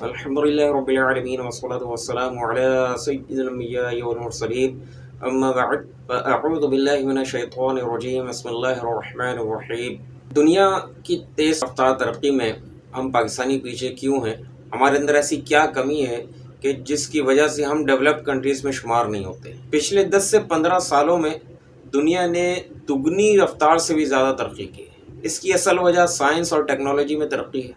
الحمدللہ رب العالمین والصلاة والسلام علی سید الانبیاء والمرسلین اما بعد فاعوذ باللہ من الشیطان الرجیم بسم اللہ الرحمن الرحیم۔ دنیا کی تیز رفتار ترقی میں ہم پاکستانی پیچھے کیوں ہیں؟ ہمارے اندر ایسی کیا کمی ہے کہ جس کی وجہ سے ہم ڈیولپڈ کنٹریز میں شمار نہیں ہوتے؟ پچھلے 10 سے 15 سالوں میں دنیا نے دگنی رفتار سے بھی زیادہ ترقی کی ہے۔ اس کی اصل وجہ سائنس اور ٹیکنالوجی میں ترقی ہے۔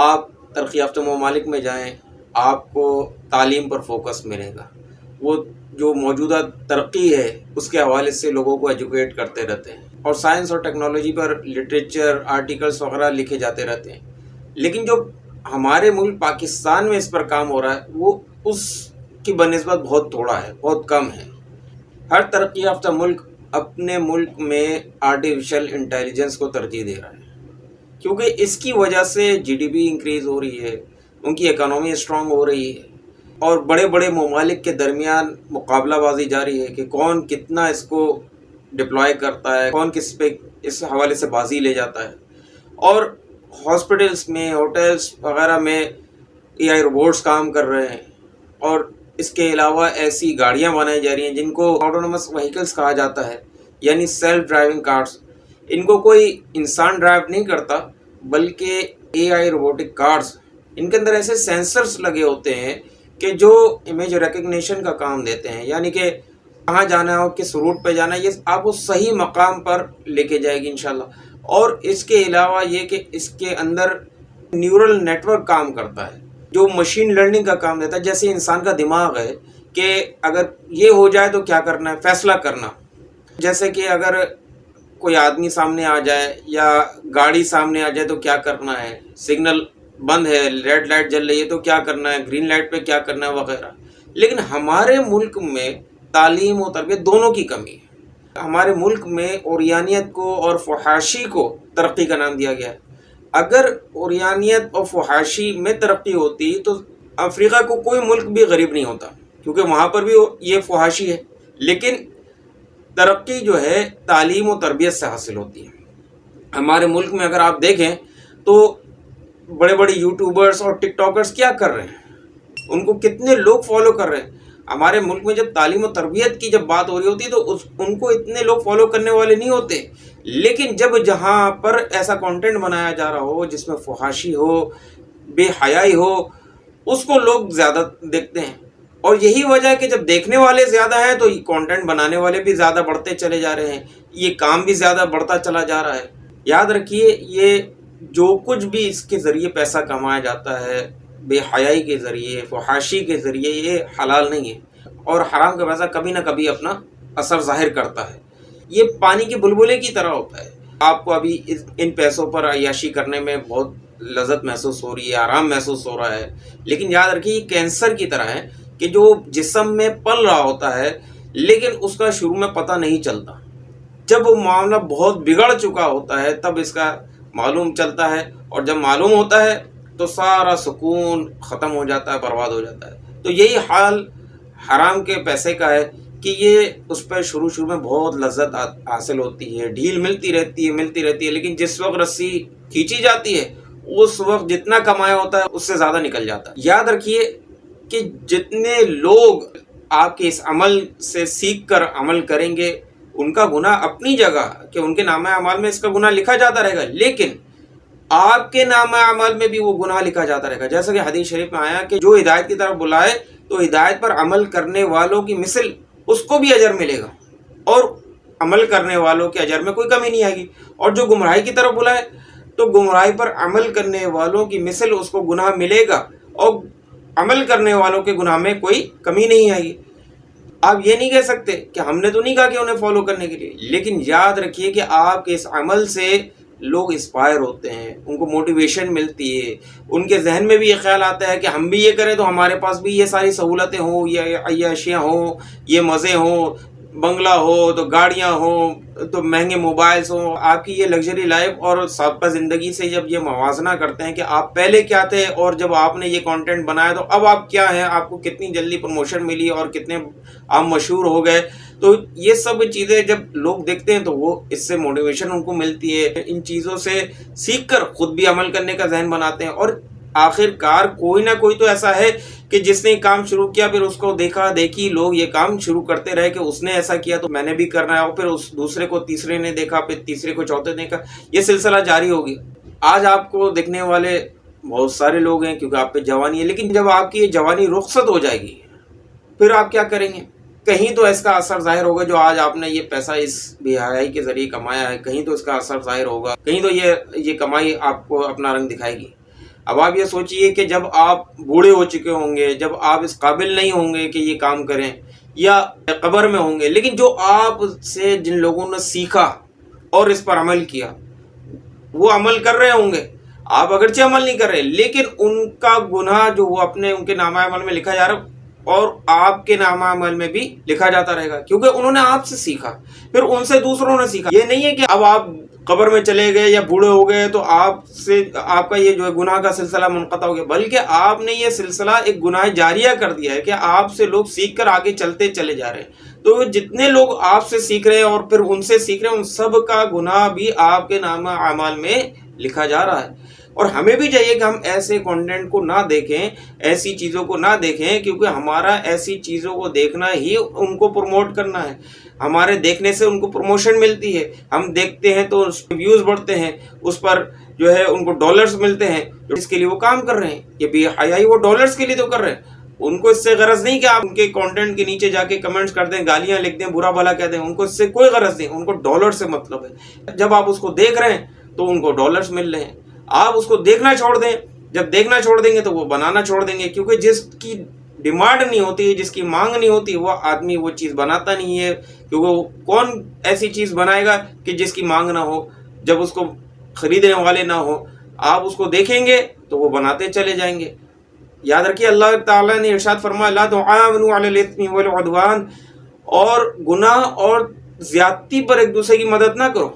آپ ترقی یافتہ ممالک میں جائیں، آپ کو تعلیم پر فوکس ملے گا۔ وہ جو موجودہ ترقی ہے اس کے حوالے سے لوگوں کو ایجوکیٹ کرتے رہتے ہیں، اور سائنس اور ٹیکنالوجی پر لٹریچر، آرٹیکلس وغیرہ لکھے جاتے رہتے ہیں۔ لیکن جو ہمارے ملک پاکستان میں اس پر کام ہو رہا ہے وہ اس کی بنسبت بہت تھوڑا ہے، بہت کم ہے۔ ہر ترقی یافتہ ملک اپنے ملک میں آرٹیفیشل انٹیلیجنس کو ترجیح دے رہا ہے، کیونکہ اس کی وجہ سے جی ڈی پی انکریز ہو رہی ہے، ان کی اکانومی اسٹرانگ ہو رہی ہے، اور بڑے بڑے ممالک کے درمیان مقابلہ بازی جاری ہے کہ کون کتنا اس کو ڈپلوائے کرتا ہے، کون کس پہ اس حوالے سے بازی لے جاتا ہے۔ اور ہاسپٹلس میں، ہوٹلس وغیرہ میں اے آئی روبوٹس کام کر رہے ہیں، اور اس کے علاوہ ایسی گاڑیاں بنائی جا رہی ہیں جن کو آٹونومس وہیکلس کہا جاتا ہے، یعنی سیلف ڈرائیونگ کارس۔ ان کو کوئی انسان ڈرائیو نہیں کرتا بلکہ اے آئی روبوٹک کارس۔ ان کے اندر ایسے سینسرز لگے ہوتے ہیں کہ جو امیج ریکگنیشن کا کام دیتے ہیں، یعنی کہ کہاں جانا ہو، کس روٹ پہ جانا ہے، یہ آپ کو صحیح مقام پر لے کے جائے گی انشاءاللہ۔ اور اس کے علاوہ یہ کہ اس کے اندر نیورل نیٹ ورک کام کرتا ہے جو مشین لرننگ کا کام دیتا ہے۔ جیسے انسان کا دماغ ہے کہ اگر یہ ہو جائے تو کیا کرنا ہے، فیصلہ کرنا۔ جیسے کہ اگر کوئی آدمی سامنے آ جائے یا گاڑی سامنے آ جائے تو کیا کرنا ہے، سگنل بند ہے، ریڈ لائٹ جل رہی ہے تو کیا کرنا ہے، گرین لائٹ پہ کیا کرنا ہے وغیرہ۔ لیکن ہمارے ملک میں تعلیم و تربیت دونوں کی کمی ہے۔ ہمارے ملک میں اوریانیت کو اور فحاشی کو ترقی کا نام دیا گیا ہے۔ اگر اوریانیت اور فحاشی میں ترقی ہوتی تو افریقہ کو کوئی ملک بھی غریب نہیں ہوتا، کیونکہ وہاں پر بھی یہ فحاشی ہے۔ لیکن ترقی جو ہے تعلیم و تربیت سے حاصل ہوتی ہے۔ ہمارے ملک میں اگر آپ دیکھیں تو بڑے بڑے یوٹیوبرز اور ٹک ٹاکرز کیا کر رہے ہیں، ان کو کتنے لوگ فالو کر رہے ہیں۔ ہمارے ملک میں جب تعلیم و تربیت کی جب بات ہو رہی ہوتی ہے تو ان کو اتنے لوگ فالو کرنے والے نہیں ہوتے، لیکن جب جہاں پر ایسا کانٹینٹ بنایا جا رہا ہو جس میں فحاشی ہو، بے حیائی ہو، اس کو لوگ زیادہ دیکھتے ہیں۔ اور یہی وجہ ہے کہ جب دیکھنے والے زیادہ ہیں تو کانٹینٹ بنانے والے بھی زیادہ بڑھتے چلے جا رہے ہیں، یہ کام بھی زیادہ بڑھتا چلا جا رہا ہے۔ یاد رکھیے، یہ جو کچھ بھی اس کے ذریعے پیسہ کمایا جاتا ہے، بے حیائی کے ذریعے، فحاشی کے ذریعے، یہ حلال نہیں ہے، اور حرام کا پیسہ کبھی نہ کبھی اپنا اثر ظاہر کرتا ہے۔ یہ پانی کے بلبلے کی طرح ہوتا ہے۔ آپ کو ابھی ان پیسوں پر عیاشی کرنے میں بہت لذت محسوس ہو رہی ہے، آرام محسوس ہو رہا ہے، لیکن یاد رکھیے یہ کینسر کی طرح ہے کہ جو جسم میں پل رہا ہوتا ہے لیکن اس کا شروع میں پتہ نہیں چلتا۔ جب وہ معاملہ بہت بگڑ چکا ہوتا ہے تب اس کا معلوم چلتا ہے، اور جب معلوم ہوتا ہے تو سارا سکون ختم ہو جاتا ہے، برباد ہو جاتا ہے۔ تو یہی حال حرام کے پیسے کا ہے کہ یہ اس پہ شروع میں بہت لذت حاصل ہوتی ہے، ڈھیل ملتی رہتی ہے، لیکن جس وقت رسی کھینچی جاتی ہے اس وقت جتنا کمایا ہوتا ہے اس سے زیادہ نکل جاتا ہے۔ یاد رکھیے کہ جتنے لوگ آپ کے اس عمل سے سیکھ کر عمل کریں گے ان کا گناہ اپنی جگہ کہ ان کے نامہ اعمال میں اس کا گناہ لکھا جاتا رہے گا، لیکن آپ کے نامہ اعمال میں بھی وہ گناہ لکھا جاتا رہے گا۔ جیسا کہ حدیث شریف میں آیا کہ جو ہدایت کی طرف بلائے تو ہدایت پر عمل کرنے والوں کی مثل اس کو بھی اجر ملے گا، اور عمل کرنے والوں کے اجر میں کوئی کمی نہیں آئے گی۔ اور جو گمراہی کی طرف بلائے تو گمراہی پر عمل کرنے والوں کی مثل اس کو گناہ ملے گا، اور عمل کرنے والوں کے گناہ میں کوئی کمی نہیں آئے گی۔ آپ یہ نہیں کہہ سکتے کہ ہم نے تو نہیں کہا کہ انہیں فالو کرنے کے لیے، لیکن یاد رکھیے کہ آپ کے اس عمل سے لوگ انسپائر ہوتے ہیں، ان کو موٹیویشن ملتی ہے، ان کے ذہن میں بھی یہ خیال آتا ہے کہ ہم بھی یہ کریں تو ہمارے پاس بھی یہ ساری سہولتیں ہوں، یہ عیاشیاں ہوں، یہ مزے ہوں، بنگلہ ہو تو گاڑیاں ہوں تو مہنگے موبائلز ہوں، آپ کی یہ لگژری لائف اور سابقہ زندگی سے جب یہ موازنہ کرتے ہیں کہ آپ پہلے کیا تھے اور جب آپ نے یہ کانٹینٹ بنایا تو اب آپ کیا ہیں، آپ کو کتنی جلدی پروموشن ملی اور کتنے آپ مشہور ہو گئے، تو یہ سب چیزیں جب لوگ دیکھتے ہیں تو وہ اس سے موٹیویشن ان کو ملتی ہے، ان چیزوں سے سیکھ کر خود بھی عمل کرنے کا ذہن بناتے ہیں، اور آخر کار کوئی نہ کوئی تو ایسا ہے کہ جس نے کام شروع کیا، پھر اس کو دیکھا دیکھی لوگ یہ کام شروع کرتے رہے کہ اس نے ایسا کیا تو میں نے بھی کرنا ہے، اور پھر اس دوسرے کو تیسرے نے دیکھا، پھر تیسرے کو چوتھے نے دیکھا، یہ سلسلہ جاری ہوگی۔ آج آپ کو دیکھنے والے بہت سارے لوگ ہیں کیونکہ آپ پہ جوانی ہے، لیکن جب آپ کی یہ جوانی رخصت ہو جائے گی پھر آپ کیا کریں گے؟ کہیں تو اس کا اثر ظاہر ہوگا، جو آج آپ نے یہ پیسہ اس بے حیائی کے ذریعے کمایا ہے، کہیں تو اس کا اثر ظاہر ہوگا، کہیں تو یہ کمائی آپ کو اپنا رنگ دکھائے گی۔ اب آپ یہ سوچئے کہ جب آپ بوڑھے ہو چکے ہوں گے، جب آپ اس قابل نہیں ہوں گے کہ یہ کام کریں، یا قبر میں ہوں گے، لیکن جو آپ سے جن لوگوں نے سیکھا اور اس پر عمل کیا وہ عمل کر رہے ہوں گے، آپ اگرچہ عمل نہیں کر رہے لیکن ان کا گناہ جو وہ ان کے نامہ عمل میں لکھا جا رہا اور آپ کے نامہ عمل میں بھی لکھا جاتا رہے گا، کیونکہ انہوں نے آپ سے سیکھا، پھر ان سے دوسروں نے سیکھا۔ یہ نہیں ہے کہ اب آپ قبر میں چلے گئے یا بوڑھے ہو گئے تو آپ کا یہ جو ہے گناہ کا سلسلہ منقطع ہو گیا، بلکہ آپ نے یہ سلسلہ ایک گناہ جاریہ کر دیا ہے کہ آپ سے لوگ سیکھ کر آگے چلتے چلے جا رہے ہیں۔ تو جتنے لوگ آپ سے سیکھ رہے ہیں اور پھر ان سے سیکھ رہے ہیں، ان سب کا گناہ بھی آپ کے نامہ اعمال میں لکھا جا رہا ہے۔ اور ہمیں بھی چاہیے کہ ہم ایسے کنٹینٹ کو نہ دیکھیں، ایسی چیزوں کو نہ دیکھیں، کیونکہ ہمارا ایسی چیزوں کو دیکھنا ہی ان کو پروموٹ کرنا ہے، ہمارے دیکھنے سے ان کو پروموشن ملتی ہے، ہم دیکھتے ہیں تو اس پہ ویوز بڑھتے ہیں، اس پر جو ہے ان کو ڈالرز ملتے ہیں، جس کے لیے وہ کام کر رہے ہیں۔ یہ بے حیائی وہ ڈالرز کے لیے تو کر رہے ہیں، ان کو اس سے غرض نہیں کہ آپ ان کے کنٹینٹ کے نیچے جا کے کمنٹس کر دیں، گالیاں لکھ دیں، برا بھلا کہہ دیں، ان کو اس سے کوئی غرض نہیں، ان کو ڈالر سے مطلب ہے۔ جب آپ اس کو دیکھ رہے ہیں تو ان کو ڈالرز مل رہے ہیں، آپ اس کو دیکھنا چھوڑ دیں، جب دیکھنا چھوڑ دیں گے تو وہ بنانا چھوڑ دیں گے، کیونکہ جس کی ڈیمانڈ نہیں ہوتی، جس کی مانگ نہیں ہوتی، وہ آدمی وہ چیز بناتا نہیں ہے، کیونکہ وہ کون ایسی چیز بنائے گا کہ جس کی مانگ نہ ہو، جب اس کو خریدنے والے نہ ہو۔ آپ اس کو دیکھیں گے تو وہ بناتے چلے جائیں گے۔ یاد رکھیے اللہ تعالیٰ نے ارشاد فرمایا لا تعاونوا علی الاثم والعدوان، اور گناہ اور زیادتی پر ایک دوسرے کی مدد نہ کرو۔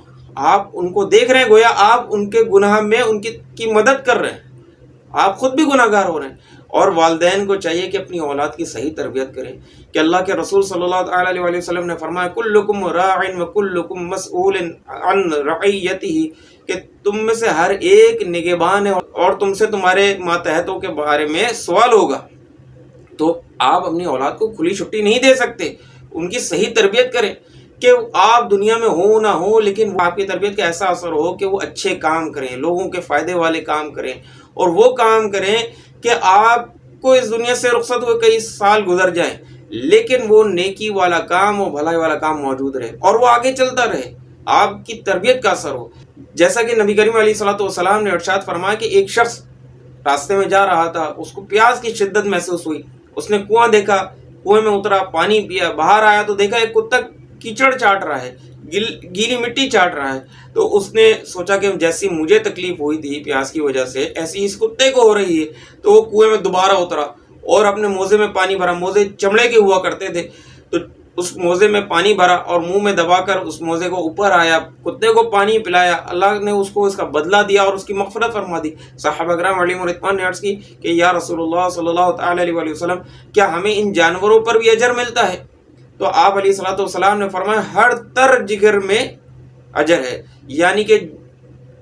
آپ ان کو دیکھ رہے ہیں گویا آپ ان کے گناہ میں ان کی مدد کر رہے ہیں، آپ خود بھی گناہ گار ہو رہے ہیں۔ اور والدین کو چاہیے کہ اپنی اولاد کی صحیح تربیت کریں، کہ اللہ کے رسول صلی اللہ علیہ وآلہ وسلم نے فرمایا کلکم راع وکلکم مسئول عن رعیتہ، کہ تم میں سے ہر ایک نگہبان ہے اور تم سے تمہارے ماتحتوں کے بارے میں سوال ہوگا۔ تو آپ اپنی اولاد کو کھلی چھٹی نہیں دے سکتے، ان کی صحیح تربیت کریں کہ آپ دنیا میں ہوں نہ ہوں لیکن آپ کی تربیت کا ایسا اثر ہو کہ وہ اچھے کام کریں، لوگوں کے فائدے والے کام کریں، اور وہ کام کریں کہ آپ کو اس دنیا سے رخصت ہوئے کئی سال گزر جائیں لیکن وہ نیکی والا کام، وہ بھلائی والا کام موجود رہے اور وہ آگے چلتا رہے، آپ کی تربیت کا اثر ہو۔ جیسا کہ نبی کریم علیہ الصلوۃ والسلام نے ارشاد فرمایا کہ ایک شخص راستے میں جا رہا تھا، اس کو پیاس کی شدت محسوس ہوئی، اس نے کنواں دیکھا، کنویں میں اترا، پانی پیا، باہر آیا تو دیکھا ایک کتا کیچڑ چاٹ رہا ہے، گیلی مٹی چاٹ رہا ہے۔ تو اس نے سوچا کہ جیسی مجھے تکلیف ہوئی تھی پیاس کی وجہ سے ایسی اس کتے کو ہو رہی ہے، تو وہ کنویں میں دوبارہ اترا اور اپنے موزے میں پانی بھرا، موزے چمڑے کے ہوا کرتے تھے، تو اس موزے میں پانی بھرا اور منہ میں دبا کر اس موزے کو اوپر آیا، کتے کو پانی پلایا، اللہ نے اس کو اس کا بدلہ دیا اور اس کی مغفرت فرما دی۔ صحابہ کرام علیہم رضوان نے عرض کی کہ یا رسول اللہ صلی اللہ تعالی علیہ وآلہ وسلم، کیا ہمیں ان جانوروں پر بھی اجر ملتا ہے؟ تو آپ علیہ الصلوۃ والسلام نے فرمایا ہر تر جگر میں اجر ہے، یعنی کہ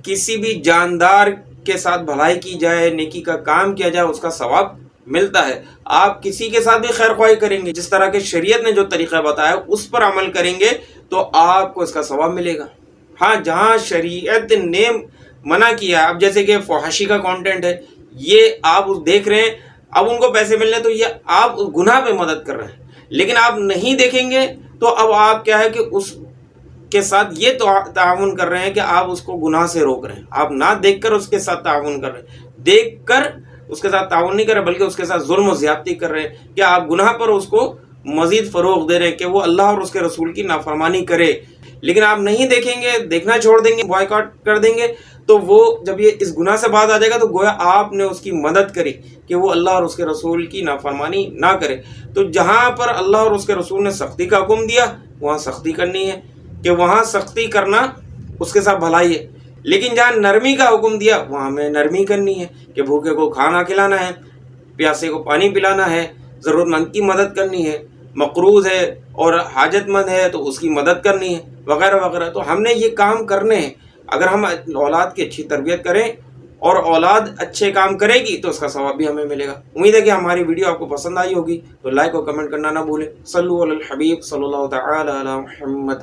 کسی بھی جاندار کے ساتھ بھلائی کی جائے، نیکی کا کام کیا جائے، اس کا ثواب ملتا ہے۔ آپ کسی کے ساتھ بھی خیر خواہی کریں گے، جس طرح کہ شریعت نے جو طریقہ بتایا اس پر عمل کریں گے تو آپ کو اس کا ثواب ملے گا۔ ہاں جہاں شریعت نے منع کیا، اب جیسے کہ فحاشی کا کانٹینٹ ہے، یہ آپ دیکھ رہے ہیں، اب ان کو پیسے ملنے تو یہ آپ گناہ پہ مدد کر رہے ہیں، لیکن آپ نہیں دیکھیں گے تو اب آپ کیا ہے کہ اس کے ساتھ یہ تعاون کر رہے ہیں کہ آپ اس کو گناہ سے روک رہے ہیں، آپ نہ دیکھ کر اس کے ساتھ تعاون کر رہے ہیں، دیکھ کر اس کے ساتھ تعاون نہیں کر رہے بلکہ اس کے ساتھ ظلم و زیادتی کر رہے ہیں کہ آپ گناہ پر اس کو مزید فروغ دے رہے ہیں کہ وہ اللہ اور اس کے رسول کی نافرمانی کرے، لیکن آپ نہیں دیکھیں گے، دیکھنا چھوڑ دیں گے، بوائیکاٹ کر دیں گے، تو وہ جب یہ اس گناہ سے باز آ جائے گا تو گویا آپ نے اس کی مدد کری کہ وہ اللہ اور اس کے رسول کی نافرمانی نہ کرے۔ تو جہاں پر اللہ اور اس کے رسول نے سختی کا حکم دیا وہاں سختی کرنی ہے، کہ وہاں سختی کرنا اس کے ساتھ بھلائی ہے، لیکن جہاں نرمی کا حکم دیا وہاں ہمیں نرمی کرنی ہے، کہ بھوکے کو کھانا کھلانا ہے، پیاسے کو پانی پلانا ہے، ضرورت مند کی مدد کرنی ہے، مقروض ہے اور حاجت مند ہے تو اس کی مدد کرنی ہے، وغیرہ وغیرہ۔ تو ہم نے یہ کام کرنے ہیں۔ اگر ہم اولاد کی اچھی تربیت کریں اور اولاد اچھے کام کرے گی تو اس کا ثواب بھی ہمیں ملے گا۔ امید ہے کہ ہماری ویڈیو آپ کو پسند آئی ہوگی، تو لائک اور کمنٹ کرنا نہ بھولیں۔ صلو علی الحبیب صلی اللہ تعالی علی محمد۔